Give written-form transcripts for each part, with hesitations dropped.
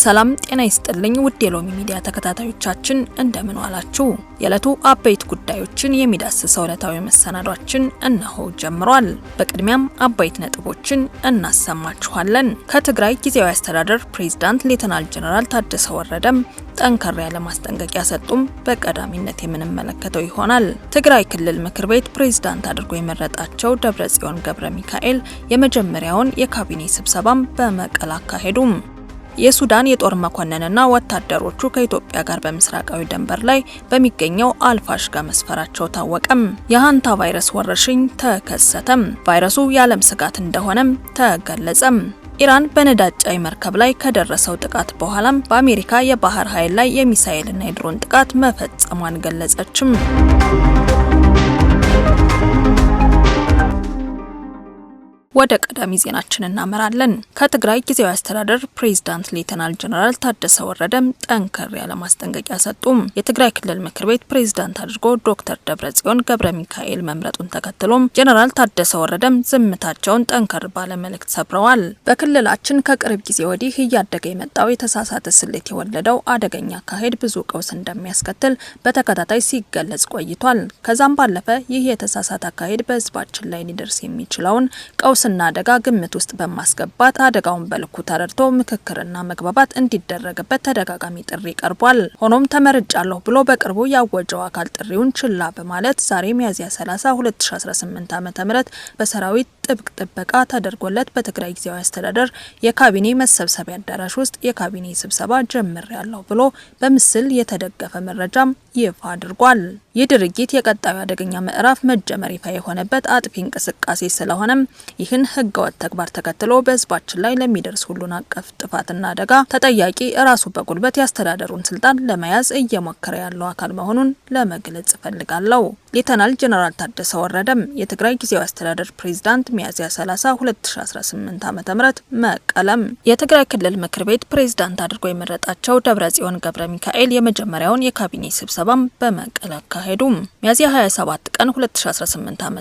ሰላም ጤና ይስጥልኝ ውድ የሎሚ ሚዲያ ተከታታዮቻችን እንደምን ዋላችሁ። የዕለቱ አበይት ጉዳዮችን የሚዳስሰው ዕለታዊ መሰናዷችን እነሆ ጀምሯል። በቅድሚያም አበይት ነጥቦችን እናሰማችኋለን። ከትግራይ ጊዜያዊ አስተዳደር ፕሬዝዳንት ሌተናል ጀነራል ታደሰ ወረደም ጠንከር ያለ ማስጠንቀቂያ ሰጡም በቀዳሚነት የምንመለከተው ይሆናል። ትግራይ ክልል ምክር ቤት ፕሬዝዳንት አድርጎ የመረጣቸው ደብረጽዮን ገብረ ሚካኤል የመጀመሪያውን የካቢኔ ስብሰባም በመቀለ አካሄዱም። የሱዳን የጦር መኮንንና ወታደሮቹ ከኢትዮጵያ ጋር በምስራቃዊ ድንበር ላይ በሚገኘው አልፋሽጋ መስፈራቸው ታወቀም። የሃንታ ቫይረስ ወረርሽኝ ተከሰተም። ቫይረሱ የዓለም ስጋት እንደሆነም ተገለጸም። ኢራን በነዳጅ ጫኝ መርከብ ላይ ከደረሰው ጥቃት በኋላም በአሜሪካ የባህር ኃይል ላይ የሚሳኤልና የድሮን ጥቃት መፈጸሟን ገለጸችም። ወደ ቀዳሚ ዜናችን እናመራለን። ከትግራይ ጊዜያዊ አስተዳደር ፕሬዝዳንት ሌተናል ጀነራል ታደሰ ወረደም ጠንከር ያለ ማስጠንቀቂያ ሰጡም። የትግራይ ክልል ምክር ቤት ፕሬዝዳንት አድርጎ ዶክተር ደብረጽዮን ገብረ ሚካኤል መምረጡን ተከትሎም ጀነራል ታደሰ ወረደም ዝምታቸውን ጠንከር ባለ መልእክት ሰብረዋል። በክልላችን ከቅርብ ጊዜ ወዲህ እያደገ የመጣው የተሳሳተ ስሌት የወለደው አደገኛ አካሄድ ብዙ ቀውስ እንደሚያስከትል በተከታታይ ሲገለጽ ቆይቷል። ከዛም ባለፈ ይህ የተሳሳተ አካሄድ በህዝባችን ላይ ሊደርስ የሚችለውን ቀውስና አደጋ ግምት ውስጥ በማስገባት አደጋውን በልኩ ተረድቶ ምክክርና መግባባት እንዲደረግበት ተደጋጋሚ ጥሪ ቀርቧል። ሆኖም ተመርጫለሁ ብሎ በቅርቡ ያወጀው አካል ጥሪውን ችላ በማለት ዛሬ ሚያዝያ 30 2018 ዓ.ም በሰራዊት ጥብቅ ጥበቃ ተደርጎለት በትግራይ ጊዜያዊ አስተዳደር የካቢኔ መሰብሰቢያ አዳራሽ ውስጥ የካቢኔ ስብሰባ ጀምሬያለሁ ብሎ በምስል የተደገፈ መረጃም ይፋ አድርጓል። ይህ ድርጊት የቀጣዩ አደገኛ ምዕራፍ መጀመር ይፋ የሆነበት አጥፊ እንቅስቃሴ ስለሆነም ይህን ህገወጥ ተግባር ተከትሎ በህዝባችን ላይ ለሚደርስ ሁሉን አቀፍ ጥፋትና አደጋ ተጠያቂ ራሱ በጉልበት ያስተዳደሩን ስልጣን ለመያዝ እየሞከረ ያለው አካል መሆኑን ለመግለጽ ፈልጋለሁ። ሌተናል ጀነራል ታደሰ ወረደም የትግራይ ጊዜያዊ አስተዳደር ፕሬዝዳንት ሚያዝያ 30 2018 ዓ.ም መቀለም የትግራይ ክልል ምክር ቤት ፕሬዝዳንት አድርጎ የመረጣቸው ደብረጽዮን ገብረ ሚካኤል የመጀመሪያውን የካቢኔ ስብሰባም በመቀለ አካሄዱ። ሚያዝያ 27 ቀን 2018 ዓ.ም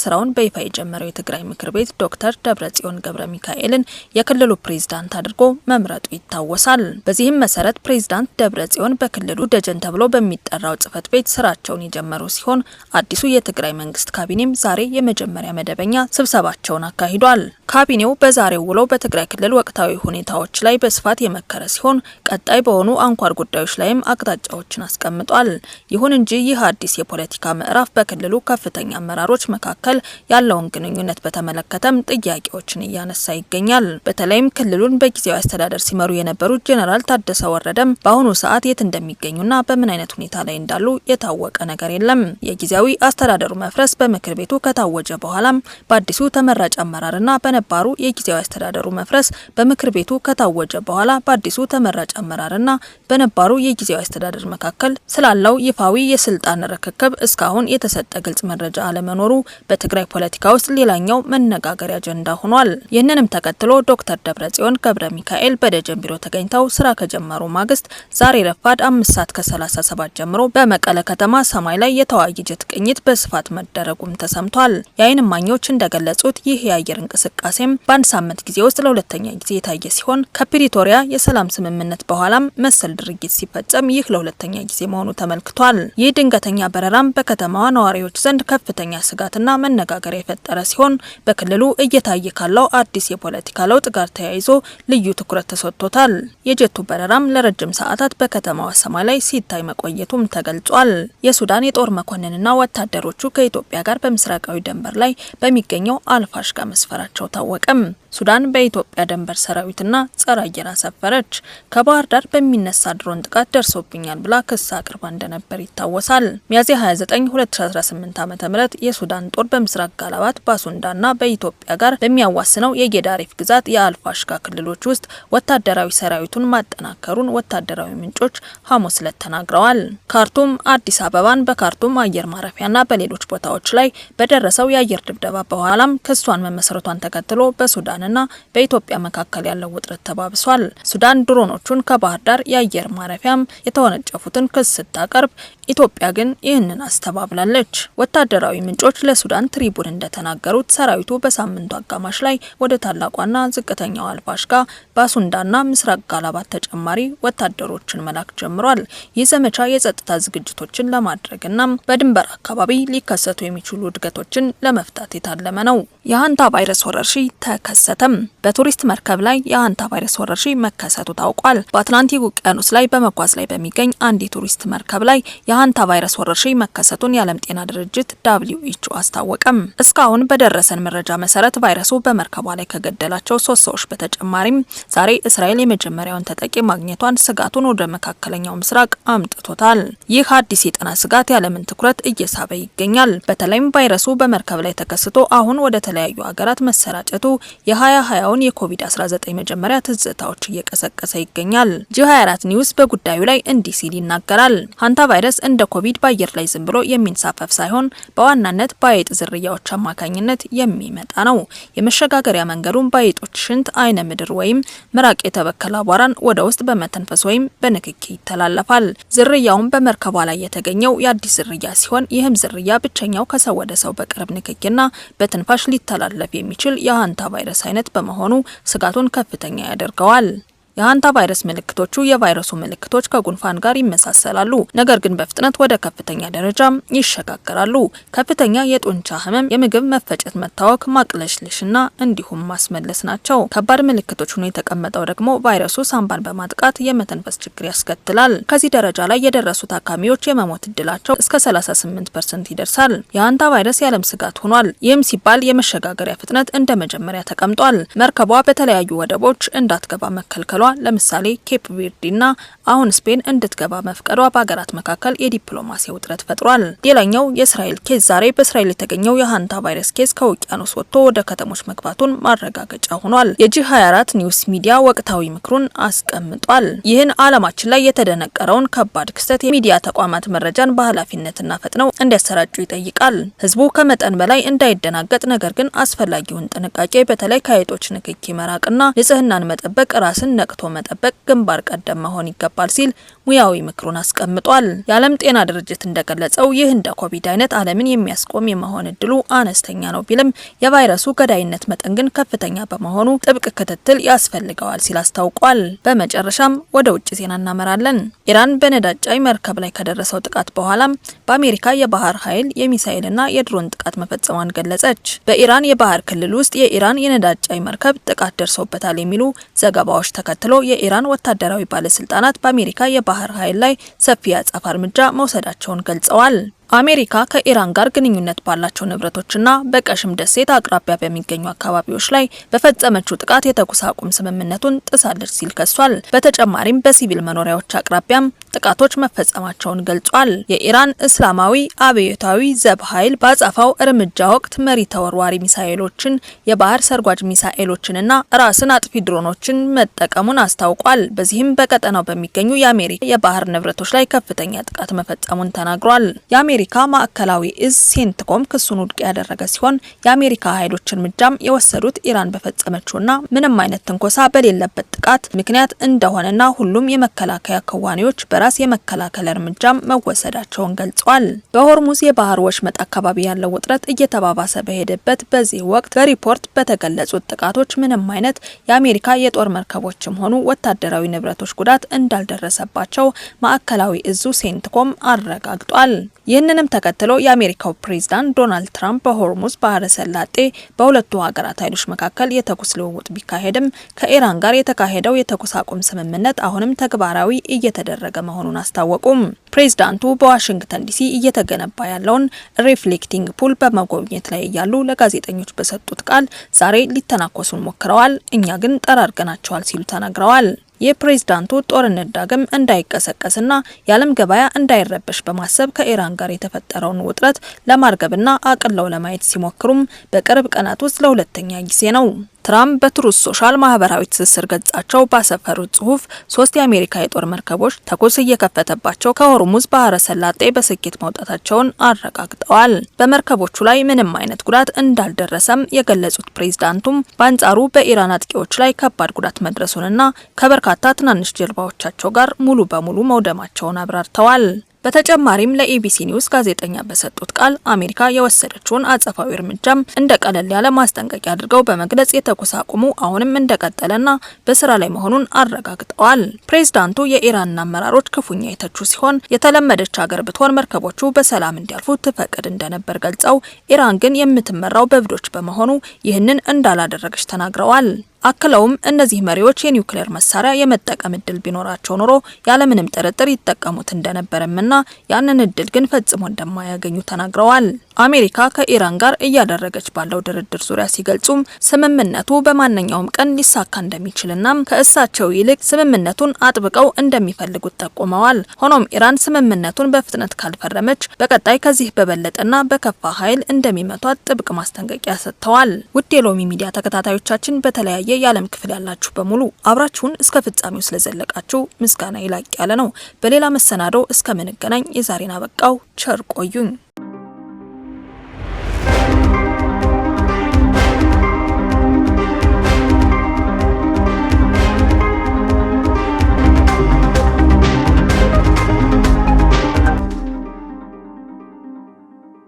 ስራውን በይፋ የጀመረው የትግራይ ምክር ቤት ዶክተር ደብረጽዮን ገብረ ሚካኤልን የክልሉ ፕሬዝዳንት አድርጎ መምረጡ ይታወሳል። በዚህም መሰረት ፕሬዝዳንት ደብረጽዮን በክልሉ ደጀን ተብሎ በሚጠራው ጽህፈት ቤት ስራቸውን የጀመሩ ሲሆን አዲሱ የትግራይ መንግስት ካቢኔም ዛሬ የመጀመሪያ መደበኛ ስብሰባቸውን አካሂዷል። ካቢኔው በዛሬው ውሎ በትግራይ ክልል ወቅታዊ ሁኔታዎች ላይ በስፋት የመከረ ሲሆን ቀጣይ በሆኑ አንኳር ጉዳዮች ላይም አቅጣጫዎችን አስቀምጧል። ይሁን እንጂ ይህ አዲስ የፖለቲካ ምዕራፍ በክልሉ ከፍተኛ አመራሮች መካከል ያለውን ግንኙነት በተመለከተም ጥያቄዎችን እያነሳ ይገኛል። በተለይም ክልሉን በጊዜያዊ አስተዳደር ሲመሩ የነበሩት ጀነራል ታደሰ ወረደም በአሁኑ ሰዓት የት እንደሚገኙና በምን አይነት ሁኔታ ላይ እንዳሉ የታወቀ ነገር የለም። የጊዜያዊ አስተዳደሩ መፍረስ በምክር ቤቱ ከታወጀ በኋላም በአዲሱ ተመራጭ አመራርና በነባሩ የጊዜያዊ አስተዳደሩ መፍረስ በምክር ቤቱ ከታወጀ በኋላ በአዲሱ ተመራጭ አመራርና በነባሩ የጊዜያዊ አስተዳደር መካከል ስላለው ይፋዊ የስልጣን ርክክብ እስካሁን የተሰጠ ግልጽ መረጃ አለመኖሩ በትግራይ ፖለቲካ ውስጥ ሌላኛው መነጋገሪያ አጀንዳ ሆኗል። ይህንንም ተከትሎ ዶክተር ደብረጽዮን ገብረ ሚካኤል በደጀን ቢሮ ተገኝተው ስራ ከጀመሩ ማግስት ዛሬ ረፋድ 5:37 ጀምሮ በመቀለ ከተማ ሰማይ ላይ የተዋጊ ጀት ቅኝት በስፋት መደረጉም ተሰምቷል። የዓይን እማኞች እንደገለጹት ይህ የአየር እንቅስቃሴም በአንድ ሳምንት ጊዜ ውስጥ ለሁለተኛ ጊዜ የታየ ሲሆን ከፕሪቶሪያ የሰላም ስምምነት በኋላም መሰል ድርጊት ሲፈጸም ይህ ለሁለተኛ ጊዜ መሆኑ ተመልክቷል። ይህ ድንገተኛ በረራም በከተማዋ ነዋሪዎች ዘንድ ከፍተኛ ስጋትና መነጋገሪያ የፈጠረ ሲሆን በክልሉ እየታየ ካለው አዲስ የፖለቲካ ለውጥ ጋር ተያይዞ ልዩ ትኩረት ተሰጥቶታል። የጀቱ በረራም ለረጅም ሰዓታት በከተማዋ ሰማይ ላይ ሲታይ መቆየቱም ተገልጿል። የሱዳን የጦር መኮንንና ወታደሮቹ ከኢትዮጵያ ጋር በምስራቃዊ ድንበር ላይ በሚገኘው አልፋሽጋ መስፈራቸው ታወቀም። ሱዳን በኢትዮጵያ ድንበር ሰራዊትና ጸረ አየር አሰፈረች። ከባህር ዳር በሚነሳ ድሮን ጥቃት ደርሶብኛል ብላ ክስ አቅርባ እንደነበር ይታወሳል። ሚያዝያ 29 2018 ዓ.ም የሱዳን ጦር በምስራቅ ጋላባት ባሱንዳና በኢትዮጵያ ጋር በሚያዋስነው የጌዳሪፍ ግዛት የአልፋሽጋ ክልሎች ውስጥ ወታደራዊ ሰራዊቱን ማጠናከሩን ወታደራዊ ምንጮች ሐሙስ ዕለት ተናግረዋል። ካርቱም አዲስ አበባን በካርቱም አየር ማረፊያና በሌሎች ቦታዎች ላይ በደረሰው የአየር ድብደባ በኋላም ክሷን መመስረቷን ተከትሎ በሱዳን ሱዳንና በኢትዮጵያ መካከል ያለው ውጥረት ተባብሷል። ሱዳን ድሮኖቹን ከባህር ዳር የአየር ማረፊያም የተወነጨፉትን ክስ ስታቀርብ ኢትዮጵያ ግን ይህንን አስተባብላለች። ወታደራዊ ምንጮች ለሱዳን ትሪቡን እንደተናገሩት ሰራዊቱ በሳምንቱ አጋማሽ ላይ ወደ ታላቋና ዝቅተኛው አልፋሽጋ ባሱንዳና ምስራቅ ጋላባት ተጨማሪ ወታደሮችን መላክ ጀምሯል። ይህ ዘመቻ የጸጥታ ዝግጅቶችን ለማድረግና በድንበር አካባቢ ሊከሰቱ የሚችሉ እድገቶችን ለመፍታት የታለመ ነው። የሃንታ ቫይረስ ወረርሽኝ ተከሰተም። በቱሪስት መርከብ ላይ የሃንታ ቫይረስ ወረርሽኝ መከሰቱ ታውቋል። በአትላንቲክ ውቅያኖስ ላይ በመጓዝ ላይ በሚገኝ አንድ የቱሪስት መርከብ ላይ የሃንታ ቫይረስ ወረርሽኝ መከሰቱን የዓለም ጤና ድርጅት WHO አስታወቀም። እስካሁን በደረሰን መረጃ መሰረት ቫይረሱ በመርከቧ ላይ ከገደላቸው 3 ሰዎች በተጨማሪም ዛሬ እስራኤል የመጀመሪያውን ተጠቂ ማግኘቷን ስጋቱን ወደ መካከለኛው ምስራቅ አምጥቶታል። ይህ አዲስ የጤና ስጋት የዓለምን ትኩረት እየሳበ ይገኛል። በተለይም ቫይረሱ በመርከብ ላይ ተከስቶ አሁን ወደ ተለያዩ ሀገራት መሰራጨቱ የ2020ውን የኮቪድ-19 መጀመሪያ ትዝታዎች እየቀሰቀሰ ይገኛል። G24 ኒውስ በጉዳዩ ላይ እንዲህ ሲል ይናገራል። ሃንታ ቫይረስ እንደ ኮቪድ በአየር ላይ ዝም ብሎ የሚንሳፈፍ ሳይሆን በዋናነት በአይጥ ዝርያዎች አማካኝነት የሚመጣ ነው። የመሸጋገሪያ መንገዱን በአይጦች ሽንት፣ አይነ ምድር ወይም ምራቅ የተበከለ አቧራን ወደ ውስጥ በመተንፈስ ወይም በንክኪ ይተላለፋል። ዝርያውን በመርከቧ ላይ የተገኘው የአዲስ ዝርያ ሲሆን ይህም ዝርያ ብቸኛው ከሰው ወደ ሰው በቅርብ ንክኪና በትንፋሽ ሊተላለፍ የሚችል የሃንታ ቫይረስ አይነት በመሆኑ ስጋቱን ከፍተኛ ያደርገዋል። የሃንታ ቫይረስ ምልክቶቹ የቫይረሱ ምልክቶች ከጉንፋን ጋር ይመሳሰላሉ፣ ነገር ግን በፍጥነት ወደ ከፍተኛ ደረጃ ይሸጋገራሉ። ከፍተኛ የጡንቻ ህመም፣ የምግብ መፈጨት መታወክ፣ ማቅለሽለሽና እንዲሁም ማስመለስ ናቸው። ከባድ ምልክቶች ሆኖ የተቀመጠው ደግሞ ቫይረሱ ሳምባን በማጥቃት የመተንፈስ ችግር ያስከትላል። ከዚህ ደረጃ ላይ የደረሱ ታካሚዎች የመሞት እድላቸው እስከ 38% ይደርሳል። የሃንታ ቫይረስ የዓለም ስጋት ሆኗል። ይህም ሲባል የመሸጋገሪያ ፍጥነት እንደ መጀመሪያ ተቀምጧል። መርከቧ በተለያዩ ወደቦች እንዳትገባ መከልከሏ ለምሳሌ ኬፕ ቬርዲና አሁን ስፔን እንድትገባ መፍቀዷ በሀገራት መካከል የዲፕሎማሲ ውጥረት ፈጥሯል። ሌላኛው የእስራኤል ኬዝ ዛሬ በእስራኤል የተገኘው የሃንታ ቫይረስ ኬዝ ከውቅያኖስ ወጥቶ ወደ ከተሞች መግባቱን ማረጋገጫ ሆኗል። የጂ24 ኒውስ ሚዲያ ወቅታዊ ምክሩን አስቀምጧል። ይህን ዓለማችን ላይ የተደነቀረውን ከባድ ክስተት የሚዲያ ተቋማት መረጃን በኃላፊነትና ፈጥነው እንዲያሰራጩ ይጠይቃል። ህዝቡ ከመጠን በላይ እንዳይደናገጥ፣ ነገር ግን አስፈላጊውን ጥንቃቄ በተለይ ከአይጦች ንክኪ መራቅና ንጽህናን መጠበቅ፣ ራስን ነቅቶ መጠበቅ ግንባር ቀደም መሆን ይገባል ሲል ሙያዊ ምክሩን አስቀምጧል። የዓለም ጤና ድርጅት እንደገለጸው ይህ እንደ ኮቪድ አይነት ዓለምን የሚያስቆም የመሆን እድሉ አነስተኛ ነው ቢልም የቫይረሱ ገዳይነት መጠን ግን ከፍተኛ በመሆኑ ጥብቅ ክትትል ያስፈልገዋል ሲል አስታውቋል። በመጨረሻም ወደ ውጭ ዜና እናመራለን። ኢራን በነዳጅ ጫኝ መርከብ ላይ ከደረሰው ጥቃት በኋላም በአሜሪካ የባህር ኃይል የሚሳኤልና የድሮን ጥቃት መፈጸሟን ገለጸች። በኢራን የባህር ክልል ውስጥ የኢራን የነዳጅ ጫኝ መርከብ ጥቃት ደርሶበታል የሚሉ ዘገባዎች ተከትሎ የኢራን ወታደራዊ ባለስልጣናት በአሜሪካ የባህር ኃይል ላይ ሰፊ የአጸፋ እርምጃ መውሰዳቸውን ገልጸዋል። አሜሪካ ከኢራን ጋር ግንኙነት ባላቸው ንብረቶችና በቀሽም ደሴት አቅራቢያ በሚገኙ አካባቢዎች ላይ በፈጸመችው ጥቃት የተኩስ አቁም ስምምነቱን ጥሳለች ሲል ከሷል። በተጨማሪም በሲቪል መኖሪያዎች አቅራቢያም ጥቃቶች መፈጸማቸውን ገልጿል። የኢራን እስላማዊ አብዮታዊ ዘብ ኃይል ባጸፋው እርምጃ ወቅት መሪ ተወርዋሪ ሚሳኤሎችን፣ የባህር ሰርጓጅ ሚሳኤሎችንና ራስን አጥፊ ድሮኖችን መጠቀሙን አስታውቋል። በዚህም በቀጠናው በሚገኙ የአሜሪካ የባህር ንብረቶች ላይ ከፍተኛ ጥቃት መፈጸሙን ተናግሯል። የአሜሪካ ማዕከላዊ እዝ ሴንትኮም ክሱን ውድቅ ያደረገ ሲሆን የአሜሪካ ኃይሎች እርምጃም የወሰዱት ኢራን በፈጸመችውና ምንም አይነት ትንኮሳ በሌለበት ጥቃት ምክንያት እንደሆነና ሁሉም የመከላከያ ክዋኔዎች በራስ የመከላከል እርምጃም መወሰዳቸውን ገልጿል። በሆርሙዝ የባህር ወሽመጥ አካባቢ ያለው ውጥረት እየተባባሰ በሄደበት በዚህ ወቅት በሪፖርት በተገለጹት ጥቃቶች ምንም አይነት የአሜሪካ የጦር መርከቦችም ሆኑ ወታደራዊ ንብረቶች ጉዳት እንዳልደረሰባቸው ማዕከላዊ እዙ ሴንትኮም አረጋግጧል። ይህንንም ተከትሎ የአሜሪካው ፕሬዝዳንት ዶናልድ ትራምፕ በሆርሙዝ ባህረ ሰላጤ በሁለቱ ሀገራት ኃይሎች መካከል የተኩስ ልውውጥ ቢካሄድም ከኢራን ጋር የተካሄደው የተኩስ አቁም ስምምነት አሁንም ተግባራዊ እየተደረገ መሆኑን አስታወቁም። ፕሬዝዳንቱ በዋሽንግተን ዲሲ እየተገነባ ያለውን ሪፍሌክቲንግ ፑል በመጎብኘት ላይ እያሉ ለጋዜጠኞች በሰጡት ቃል ዛሬ ሊተናኮሱን ሞክረዋል፣ እኛ ግን ጠራርገናቸዋል ሲሉ ተናግረዋል። የፕሬዝዳንቱ ጦርነት ዳግም እንዳይቀሰቀስና የዓለም ገበያ እንዳይረበሽ በማሰብ ከኢራን ጋር የተፈጠረውን ውጥረት ለማርገብና አቅለው ለማየት ሲሞክሩም በቅርብ ቀናት ውስጥ ለሁለተኛ ጊዜ ነው። ትራምፕ በትሩዝ ሶሻል ማህበራዊ ትስስር ገጻቸው ባሰፈሩት ጽሁፍ 3 የአሜሪካ የጦር መርከቦች ተኩስ እየከፈተባቸው ከሆርሙዝ ባህረ ሰላጤ በስኬት መውጣታቸውን አረጋግጠዋል። በመርከቦቹ ላይ ምንም አይነት ጉዳት እንዳልደረሰም የገለጹት ፕሬዝዳንቱም በአንጻሩ በኢራን አጥቂዎች ላይ ከባድ ጉዳት መድረሱንና ከበርካታ ትናንሽ ጀልባዎቻቸው ጋር ሙሉ በሙሉ መውደማቸውን አብራርተዋል። በተጨማሪም ለኢቢሲ ኒውስ ጋዜጠኛ በሰጡት ቃል አሜሪካ የወሰደችውን አጸፋዊ እርምጃም እንደ ቀለል ያለ ማስጠንቀቂያ አድርገው በመግለጽ የተኩስ አቁሙ አሁንም እንደቀጠለና በስራ ላይ መሆኑን አረጋግጠዋል። ፕሬዝዳንቱ የኢራን አመራሮች ክፉኛ የተቹ ሲሆን የተለመደች ሀገር ብትሆን መርከቦቹ በሰላም እንዲያልፉ ትፈቅድ እንደነበር ገልጸው ኢራን ግን የምትመራው በእብዶች በመሆኑ ይህንን እንዳላደረገች ተናግረዋል። አክለውም እነዚህ መሪዎች የኒውክሌር መሳሪያ የመጠቀም እድል ቢኖራቸው ኖሮ ያለምንም ጥርጥር ይጠቀሙት እንደነበረምና ያንን እድል ግን ፈጽሞ እንደማያገኙ ተናግረዋል። አሜሪካ ከኢራን ጋር እያደረገች ባለው ድርድር ዙሪያ ሲገልጹም ስምምነቱ በማንኛውም ቀን ሊሳካ እንደሚችልና ከእሳቸው ይልቅ ስምምነቱን አጥብቀው እንደሚፈልጉት ጠቁመዋል። ሆኖም ኢራን ስምምነቱን በፍጥነት ካልፈረመች በቀጣይ ከዚህ በበለጠና በከፋ ኃይል እንደሚመቷት ጥብቅ ማስጠንቀቂያ ሰጥተዋል። ውድ የሎሚ ሚዲያ ተከታታዮቻችን በተለያየ የዓለም ክፍል ያላችሁ በሙሉ አብራችሁን እስከ ፍጻሜው ስለዘለቃችሁ ምስጋና ይላቅ ያለ ነው። በሌላ መሰናዶ እስከምንገናኝ የዛሬን አበቃው። ቸር ቆዩኝ።